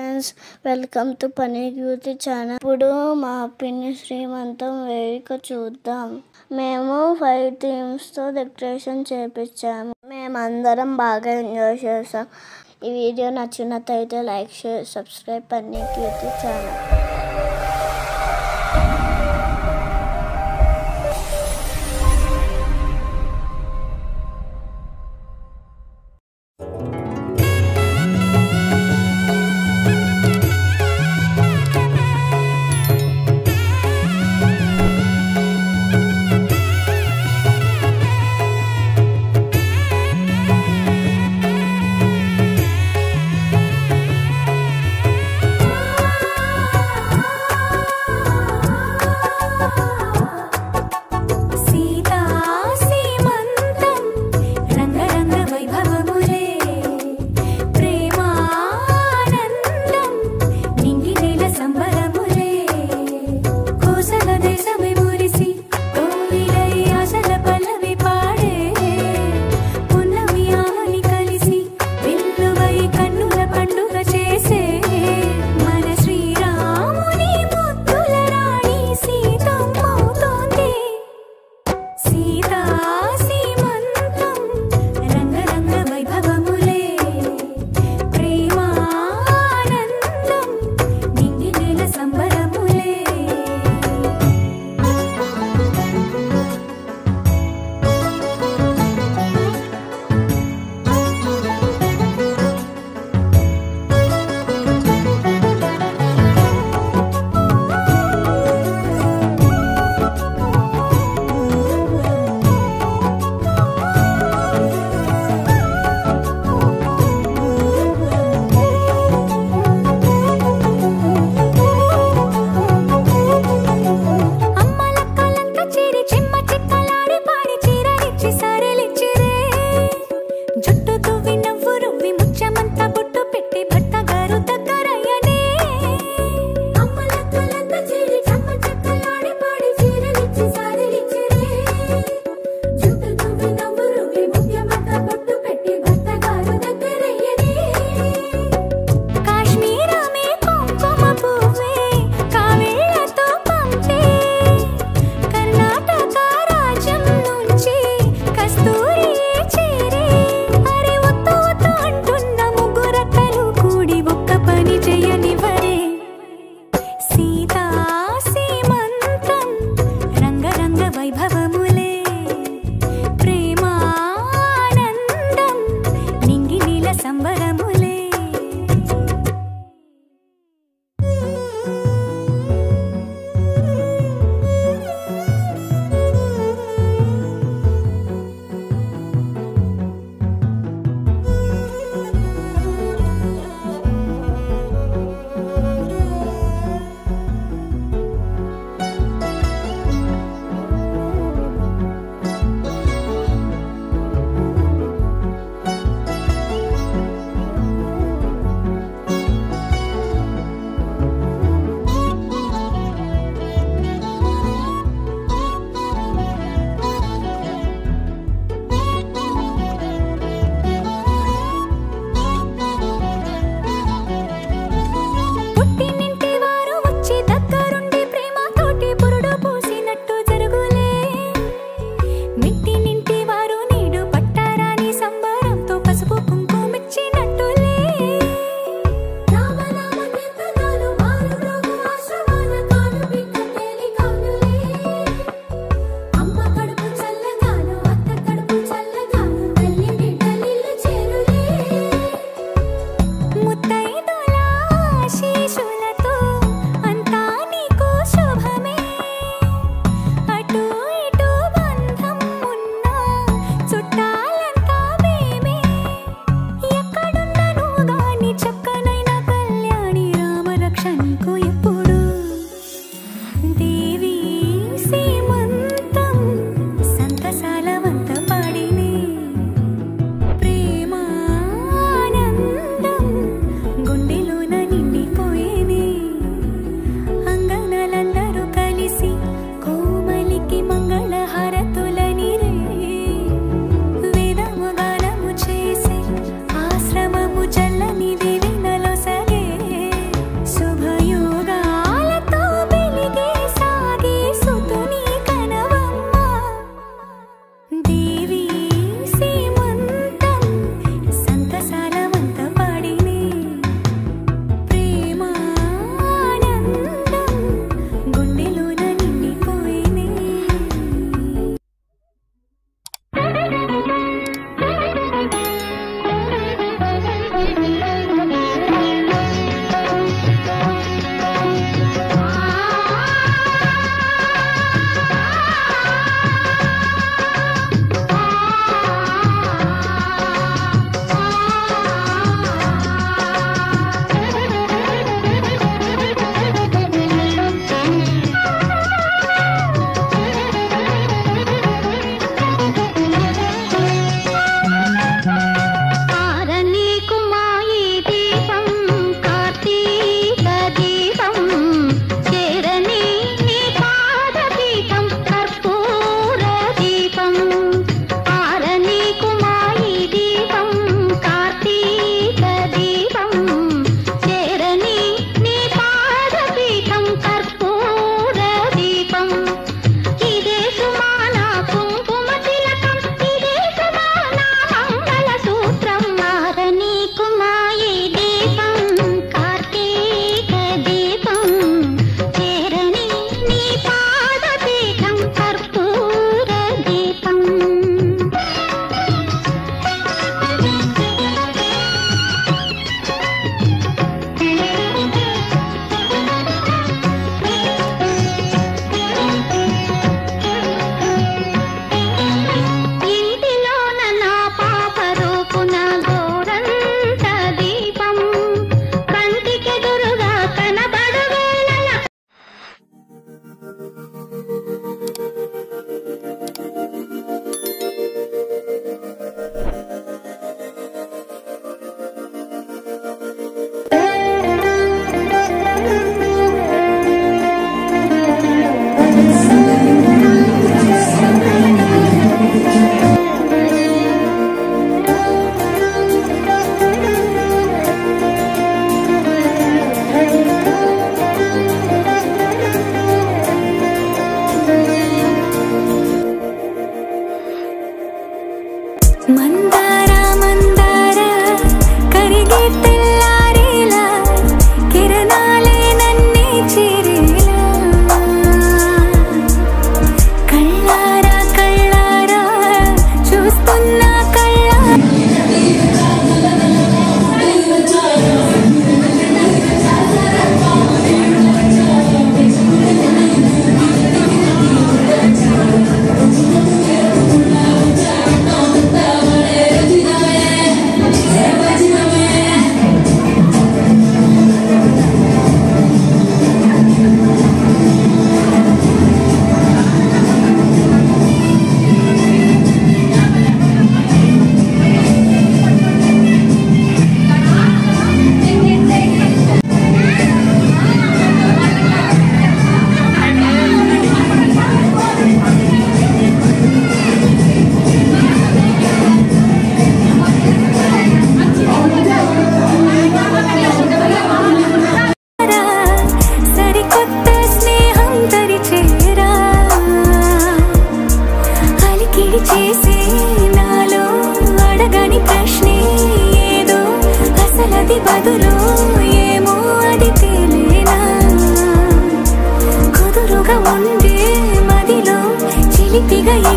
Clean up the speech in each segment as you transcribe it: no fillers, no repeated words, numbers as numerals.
Friends, welcome to పని beauty channel. ఇప్పుడు మా పిన్ని శ్రీమంతం వేడుక చూద్దాం. మేము 5 థీమ్స్తో డెకరేషన్ చేపించాము. మేమందరం బాగా ఎంజాయ్ చేసాం. ఈ వీడియో నచ్చినట్టయితే లైక్, షేర్, సబ్స్క్రైబ్ పని బ్యూటీ ఛానల్.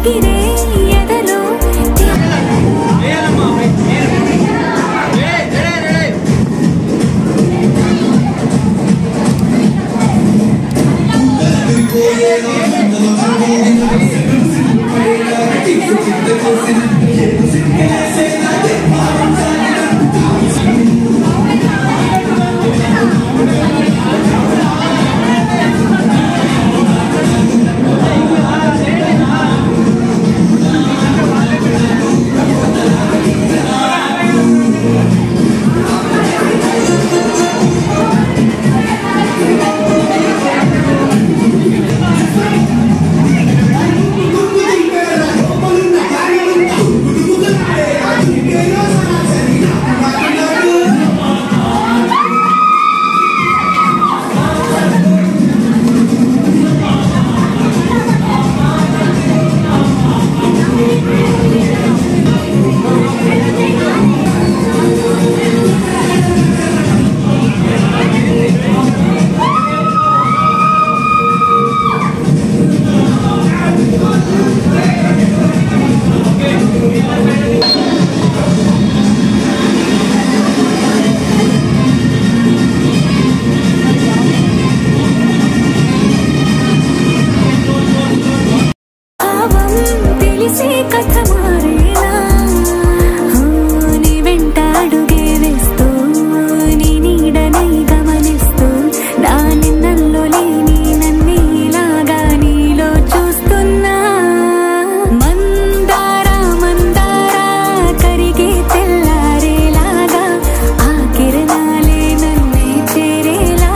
ఎగిరే ఎదలో తెలిసే కథ మారేలా నీ వెంట అడుగే వేస్తూ నీ నీడనై గమనిస్తూ నా నిన్నల్లో లేని నన్ను ఇలాగా నీలో చూస్తున్నా మందారా మందారా కరిగే తెల్లారేలాగా ఆ కిరణాలే నన్నే చేరేలా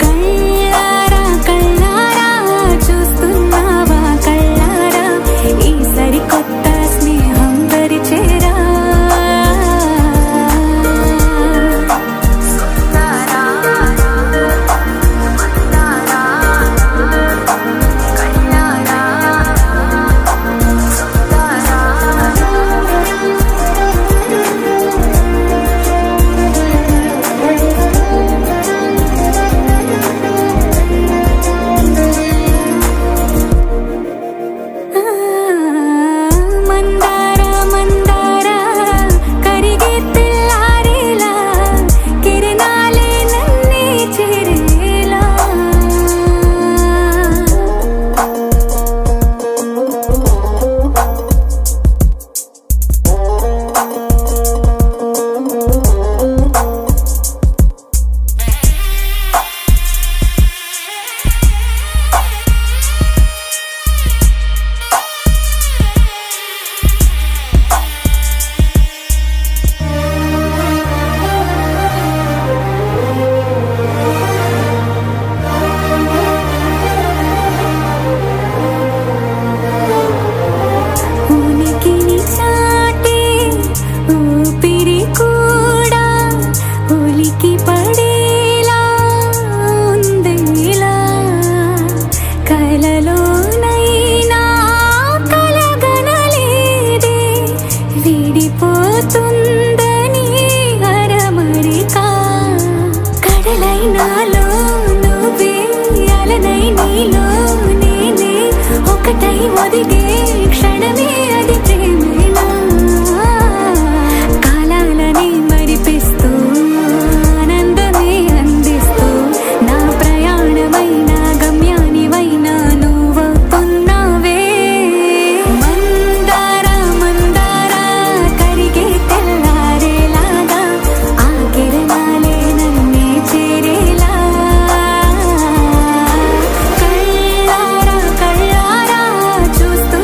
కళ్ళారా కళ్ళారా చూస్తున్నావా కళ్ళారా ఈ సరికొత్త స్నేహం పరిచేరా మందారా మందారా కరిగే తెల్లారేలా కిరణాలే నన్నే చేరేలా ఉనికిని చాటే ఊపిరి కూడా ఉలికి పడేలా ఉందేలా కలలోనైనా కలగనలేదే విడిపోతుందని అరమరిక కడలైనాలో నువ్వే అలనై నీలో నేనే ఒకటై ఒదిగే క్షణమే అది ప్రేమేనా కాలాలని మరిపిస్తూ ఆనందమే అందిస్తూ నా ప్రయాణమైన గమ్యానివైనా నువ్వవుతున్నావే మందారా మందారా కరిగే తెల్లారేలాగా ఆ కిరణాలే నన్నే చేరేలా కళ్ళారా కళ్ళారా చూస్తూ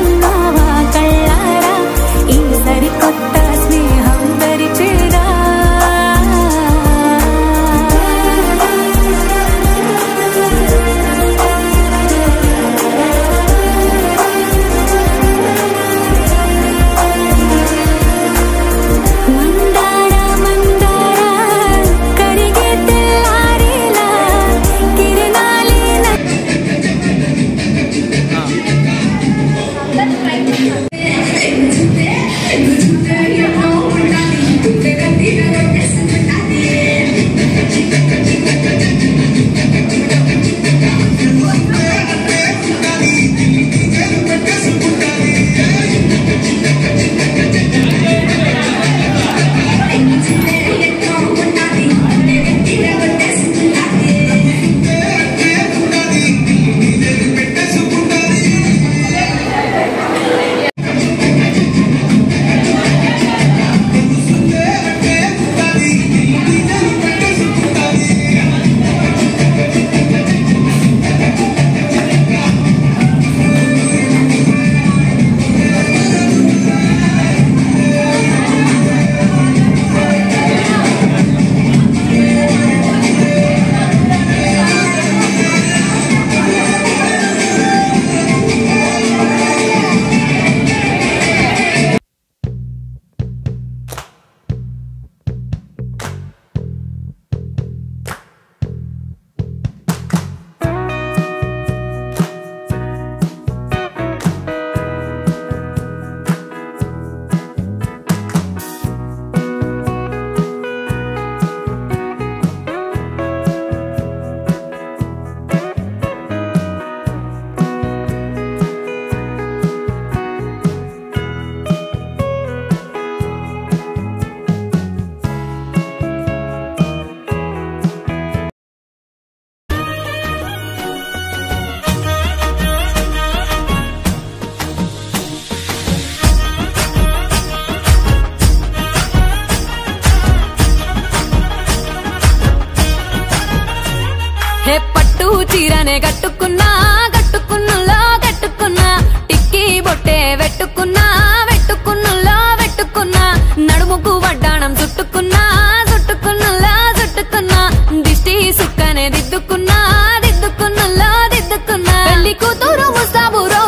హే పట్టు చీరనే కట్టుకున్నా కట్టుకున్నులో కట్టుకున్నా టిక్కీ బొట్టే వెట్టుకున్నా వెట్టుకున్నులో వెట్టుకున్నా నడుముకు వడ్డాణం చుట్టుకున్నా చుట్టుకున్నులో చుట్టుకున్నా దిష్టి సుక్కనే దిద్దుకున్నా దిద్దుకున్నులో దిద్దుకున్నా పెళ్లి కూతురు వస్తావురో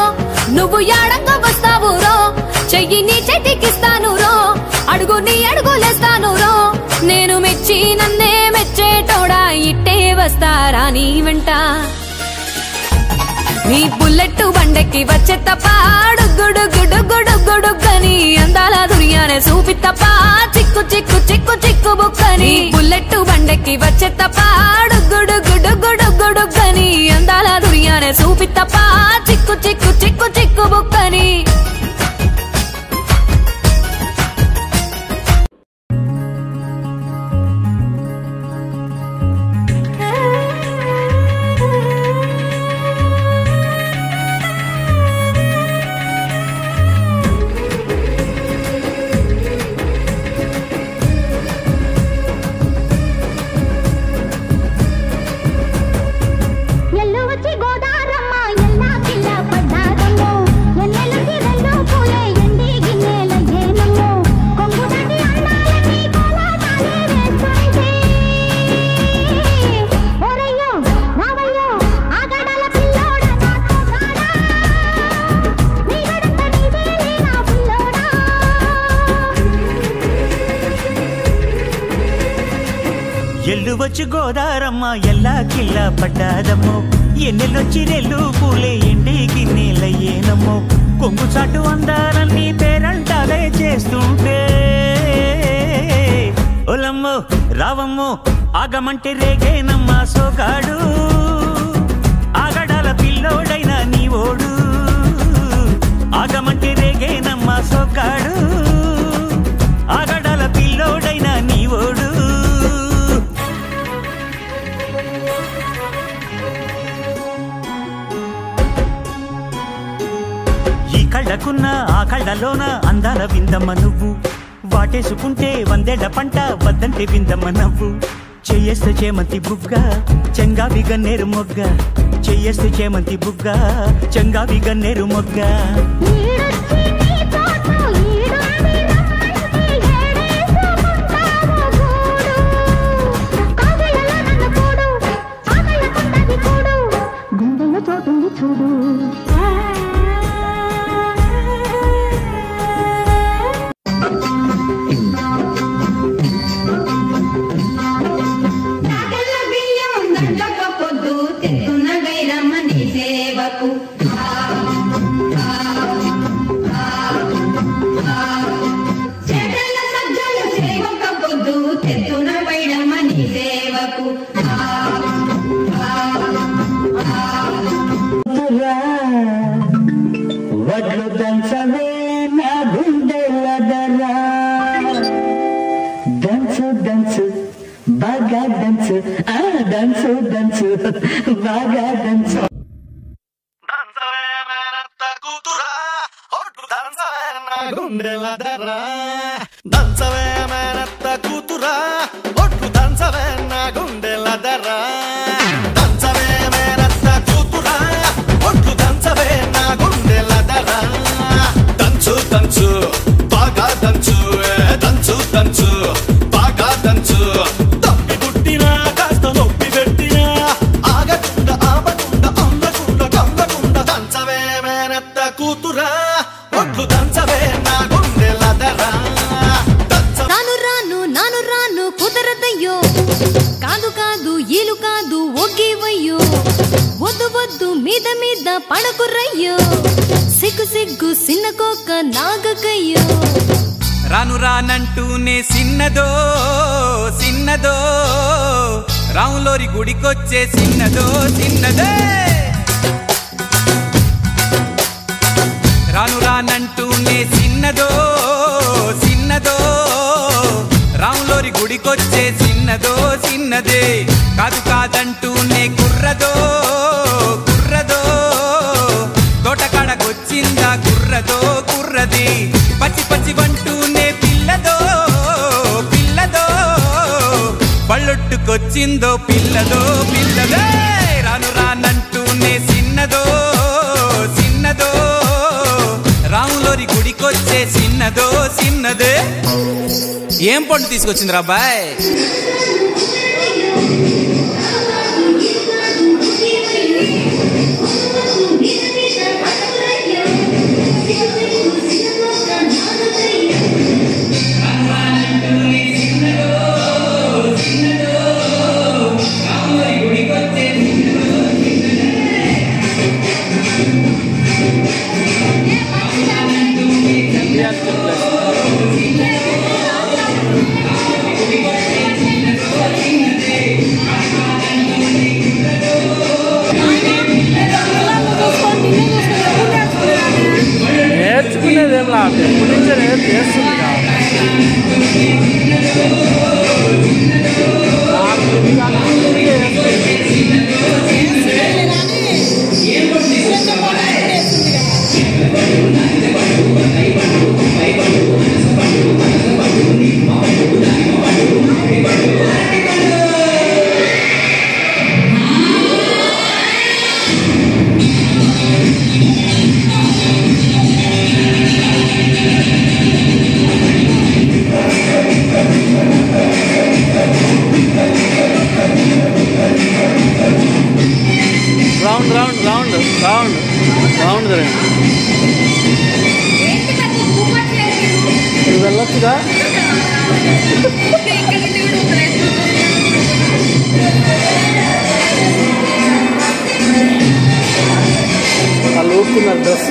నువ్వు యాడంగా వస్తావురో చెయ్యి నీ చేతికిస్తాను రో అడుగు నీ అడుగులేస్తాను రో నేను మెచ్చి నన్నే మెచ్చేటోడా ఇట్టే వస్తారా నీ వెంట నీ బుల్లెట్ బండెక్కి వచ్చే తప్ప గుడుగుడుగుడుగుడుగుడుగని అందాల దుర్యానే చూపి తప్ప చిక్కు చిక్కు చిక్కు చిక్కు బుక్కని బుల్లెట్ బండెక్కి వచ్చే తప్ప గుడుగుడుగుడుగుడుగని అందాల దుర్యానే చూపి తప్ప చిక్కు చిక్కు చిక్కు చిక్కు బుక్కని ఎల్లువచ్చి గోదారమ్మ ఎల్లా కిల్లా పడ్డాదమ్మో ఎన్నెల్లొచ్చి రెల్లు పూలే ఎండి గిన్నెలయ్యేనమ్మో కొంగు చాటు అందాలన్నీ పేరంటాలే చేస్తుంటే ఒలమ్మో రావమ్మో ఆగమంటే రేగేనమ్మ సోగాడు ఆగడాల పిల్లోడైన నీ ఓడు ఆగమంటే రేగేనమ్మ సోగాడు ఆగడాల పిల్లోడైన నీ ఓడు కళ్ళకున్న ఆ కళ్ళలోన అందాల విందమ్మ నువ్వు వాటేసుకుంటే వందేళ్ల పంట వద్దంటే విందమ్మ నవ్వు చెయ్యేస్తే చేమంతి బుగ్గ చెంగావి గన్నేరు మొగ్గ చెయ్యేస్తే చేమంతి బుగ్గ చెంగావి గన్నేరు మొగ్గ చూడు వడ్లు దంచవే నా గుండెల దరా దంచు దంచు బాగా దంచు దంచు దంచు బాగా దంచు గుండెల దరా దంచవే మేనత్త కూతురా ఒట్లు దంచవే నా గుండెల దరా దంచవే మేనత్త కూతురా ఒట్లు దంచవే నా గుండెల దరా దంచు దంచు బాగా దంచు దంచు దంచు బాగా దంచు తప్పి పుట్టినా కాస్త నొప్పి పెట్టినా ఆగకుండా ఆపకుండా అందకుండా కందకుండా దంచవే మేనత్త కూతురా ఒట్లు దంచవే నా గుండెల దరా నాను రాను కుదరదయ్యో కాదు కాదు ఈలు కాదు ఒగ్గివయ్యో వద్దు వద్దు మీద మీద పడకురయ్యో సిగ్గు సిగ్గు సిన్నకోక నాగకయ్యో రాను రానంటూనే సిన్నదో సిన్నదో రాములోరి గుడికొచ్చే సిన్నదో సిన్నదే రాను రానంటూనే సిన్నదో సిన్నదో రాములోరి గుడికొచ్చే సిన్నదో సిన్నదే కాదు కాదంటూనే కుర్రదో కుర్రదో తోటకాడకొచ్చిందా కుర్రదో కుర్రది పచ్చి పచ్చి వంటూనే పిల్లదో పిల్లదో బళ్ళ ఎవళ్ళొట్టుకొచ్చిందో పిల్లదో పిల్లదే రాను రానంటూనే చిన్నదో చిన్నదో రాములోరి గుడికొచ్చే చిన్నదో చిన్నదే. ఏం పండు తీసుకొచ్చిందిరా బాయ్? నేర్చుకునేదేం లేదు, ఎప్పటి నుంచో చేస్తుంది round round round round round ఇది వెళ్ళొచ్చుగా. వాళ్ళు ఊపుకున్నారు డ్రెస్.